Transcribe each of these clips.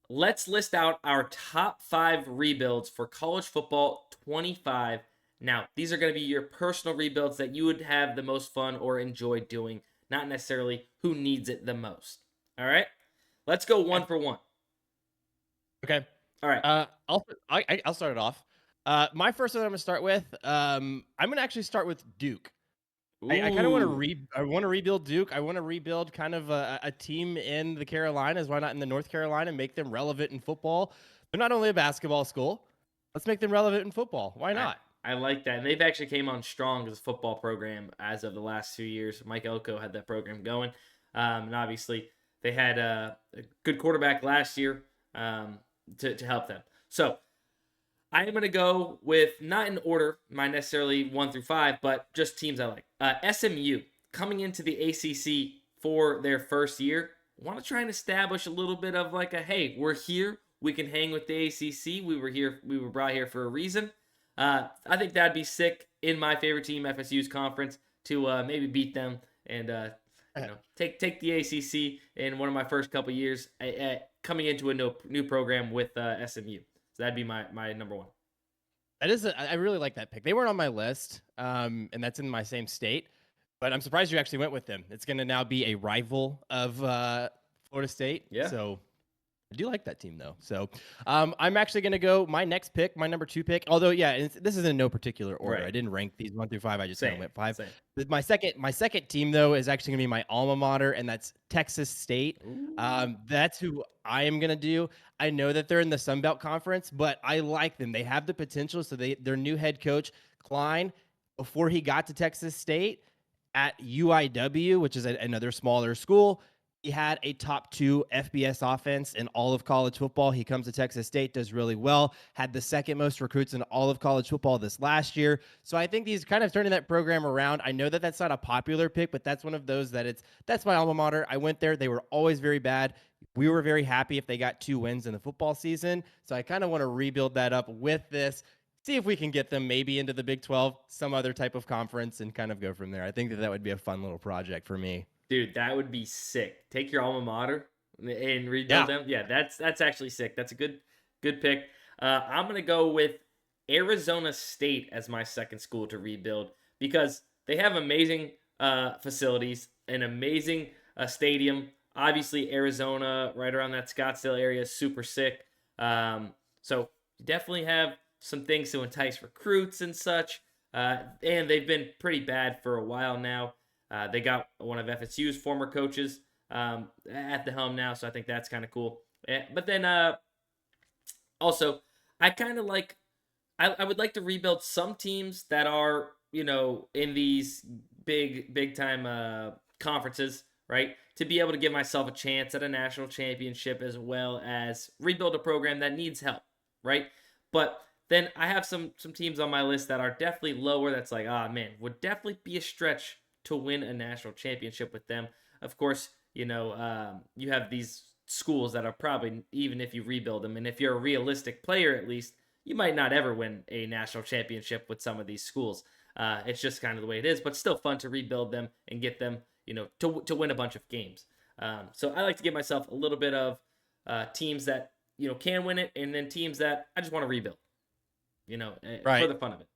let's list out our top 5 rebuilds for college football 25. Now, these are going to be your personal rebuilds that you would have the most fun or enjoy doing, not necessarily who needs it the most. All right? Let's go one for one. Okay. All right. I'll start it off. My first one I'm gonna start with. I'm gonna actually start with Duke. I kind of want to I want to rebuild Duke. I want to rebuild kind of a team in the Carolinas. Why not in the North Carolina? Make them relevant in football. They're not only a basketball school. Let's make them relevant in football. Why not? I like that. And they've actually came on strong as a football program as of the last few years. Mike Elko had that program going. And obviously, they had a good quarterback last year to help them. So I am going to go with, not in order, my necessarily 1 through 5, but just teams I like. SMU, coming into the ACC for their first year, want to try and establish a little bit of like a, hey, we're here. We can hang with the ACC. We were brought here for a reason. I think that'd be sick in my favorite team, FSU's conference, to maybe beat them and take the ACC in one of my first couple years coming into a new program with SMU. So that'd be my number one. I really like that pick. They weren't on my list, and that's in my same state, but I'm surprised you actually went with them. It's going to now be a rival of Florida State. Yeah. So I do like that team, though. So I'm actually going to go my next pick, my number 2 pick. Although, yeah, this is in no particular order. Right. I didn't rank these 1 through 5. I just kind of went 5. Same. My second team, though, is actually going to be my alma mater, and that's Texas State. That's who I am going to do. I know that they're in the Sun Belt Conference, but I like them. They have the potential. So their new head coach, Klein, before he got to Texas State at UIW, which is another smaller school, he had a top 2 FBS offense in all of college football. He comes to Texas State, does really well, had the second most recruits in all of college football this last year. So I think he's kind of turning that program around. I know that that's not a popular pick, but that's one of those that's my alma mater. I went there. They were always very bad. We were very happy if they got 2 wins in the football season. So I kind of want to rebuild that up with this. See if we can get them maybe into the Big 12, some other type of conference, and kind of go from there. I think that would be a fun little project for me. Dude, that would be sick. Take your alma mater and rebuild them. Yeah, that's actually sick. That's a good pick. I'm going to go with Arizona State as my second school to rebuild because they have amazing facilities, an amazing stadium. Obviously, Arizona, right around that Scottsdale area, is super sick. So you definitely have some things to entice recruits and such. And they've been pretty bad for a while now. They got one of FSU's former coaches at the helm now, so I think that's kind of cool. But then also, I kind of like, I would like to rebuild some teams that are, in these big time conferences, right? To be able to give myself a chance at a national championship as well as rebuild a program that needs help, right? But then I have some teams on my list that are definitely lower. That's like, man, would definitely be a stretch to win a national championship with them. Of course, you have these schools that are probably, even if you rebuild them, and if you're a realistic player at least, you might not ever win a national championship with some of these schools. It's just kind of the way it is, but still fun to rebuild them and get them, to win a bunch of games. So I like to give myself a little bit of teams that, can win it, and then teams that I just want to rebuild, right, for the fun of it.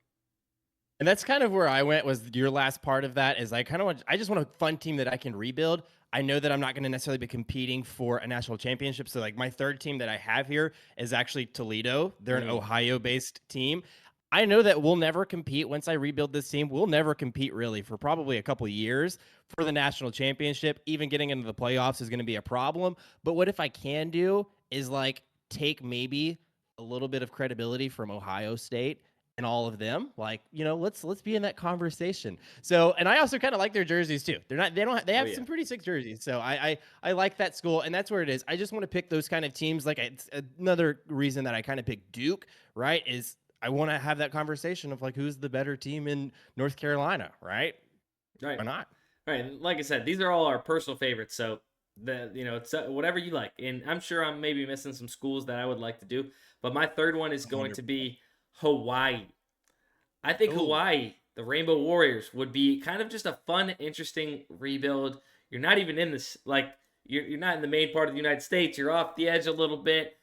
And that's kind of where I went. Was your last part of that is I just want a fun team that I can rebuild. I know that I'm not going to necessarily be competing for a national championship. So like my third team that I have here is actually Toledo. They're an Ohio-based team. I know that we'll never compete once I rebuild this team. We'll never compete really for probably a couple of years for the national championship. Even getting into the playoffs is going to be a problem. But what if I can do is like take maybe a little bit of credibility from Ohio State and all of them, like, let's be in that conversation. So, and I also kind of like their jerseys too. They have some pretty sick jerseys. So I like that school, and that's where it is. I just want to pick those kind of teams. Like it's another reason that I kind of picked Duke, right? Is I want to have that conversation of like, who's the better team in North Carolina, right? Right. Why not? Right. Like I said, these are all our personal favorites. So it's whatever you like. And I'm sure I'm maybe missing some schools that I would like to do, but my third one is going to be Hawaii. I think Hawaii, the Rainbow Warriors, would be kind of just a fun, interesting rebuild. You're not even in this, like, you're not in the main part of the United States. You're off the edge a little bit.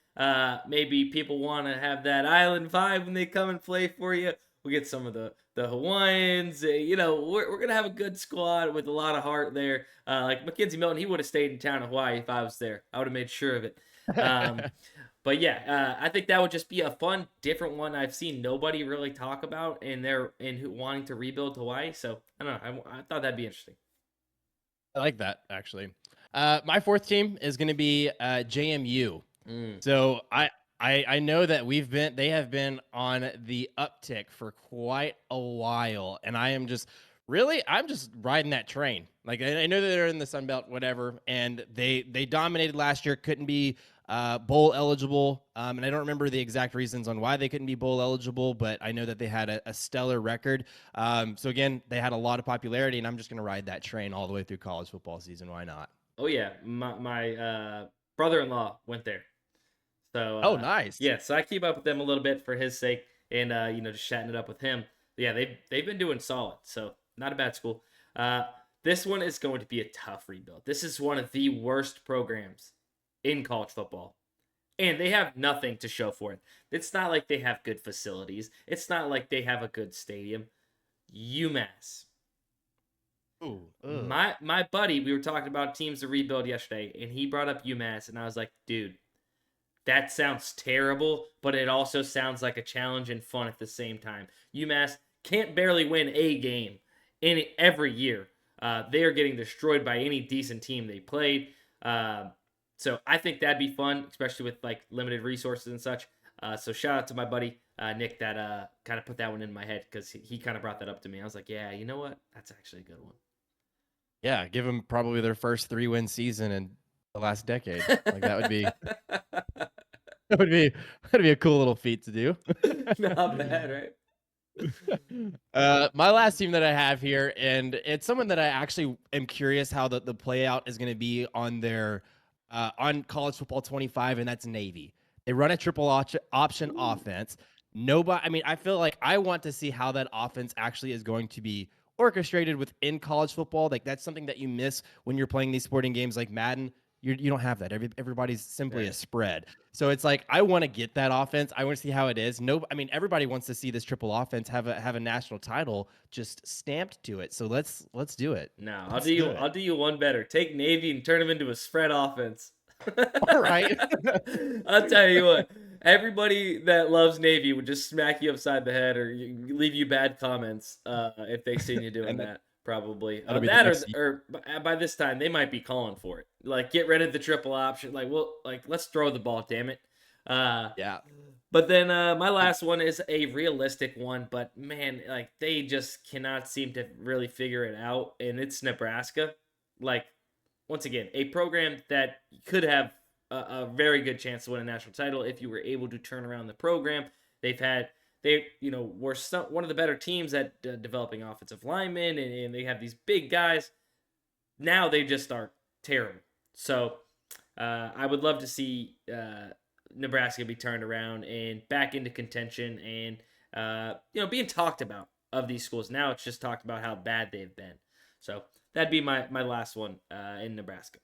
Maybe people want to have that island vibe when they come and play for you. We get some of the Hawaiians. We're gonna have a good squad with a lot of heart there. Like Mackenzie Milton, he would have stayed in town in Hawaii if I was there. I would have made sure of it. But yeah, I think that would just be a fun, different one. I've seen nobody really talk about wanting to rebuild Hawaii. So I don't know. I thought that'd be interesting. I like that actually. My fourth team is going to be JMU. So I know that they have been on the uptick for quite a while, and I'm just riding that train. Like I know that they're in the Sun Belt, whatever, and they dominated last year, couldn't be bowl eligible, and I don't remember the exact reasons on why they couldn't be bowl eligible, but I know that they had a stellar record. So again, they had a lot of popularity, and I'm just going to ride that train all the way through college football season. Why not? Oh yeah, my brother-in-law went there. So oh, nice. Yeah, so I keep up with them a little bit for his sake, and just chatting it up with him. But yeah, they've been doing solid, so not a bad school. This one is going to be a tough rebuild. This is one of the worst programs in college football, and they have nothing to show for it. It's not like they have good facilities. It's not like they have a good stadium. UMass. Ooh, my buddy, we were talking about teams to rebuild yesterday, and he brought up UMass, and I was like, dude, that sounds terrible, but it also sounds like a challenge and fun at the same time. UMass can't barely win a game every year. They are getting destroyed by any decent team they played. So I think that'd be fun, especially with like limited resources and such. So shout out to my buddy Nick that kind of put that one in my head because he kind of brought that up to me. I was like, yeah, you know what? That's actually a good one. Yeah, give them probably their first 3-win season in the last decade. Like that would be that'd be a cool little feat to do. Not bad, right? My last team that I have here, and it's someone that I actually am curious how the play out is going to be on their on College Football 25, and that's Navy. They run a triple option offense. I feel like I want to see how that offense actually is going to be orchestrated within college football. Like that's something that you miss when you're playing these sporting games like Madden. You don't have that. Everybody's simply a spread. So it's like I want to get that offense. I want to see how it is. Everybody wants to see this triple offense have a national title just stamped to it. So let's do it. No, I'll do you one better. Take Navy and turn them into a spread offense. All right. I'll tell you what. Everybody that loves Navy would just smack you upside the head or leave you bad comments if they seen you doing that. Probably or by this time they might be calling for it. Like get rid of the triple option. Let's throw the ball, damn it. Yeah. But then my last one is a realistic one, but man, like they just cannot seem to really figure it out, and it's Nebraska. Like once again, a program that could have a very good chance to win a national title if you were able to turn around the program. They were one of the better teams at developing offensive linemen, and they have these big guys. Now they just are terrible. So I would love to see Nebraska be turned around and back into contention and being talked about of these schools. Now it's just talked about how bad they've been. So that'd be my last one in Nebraska.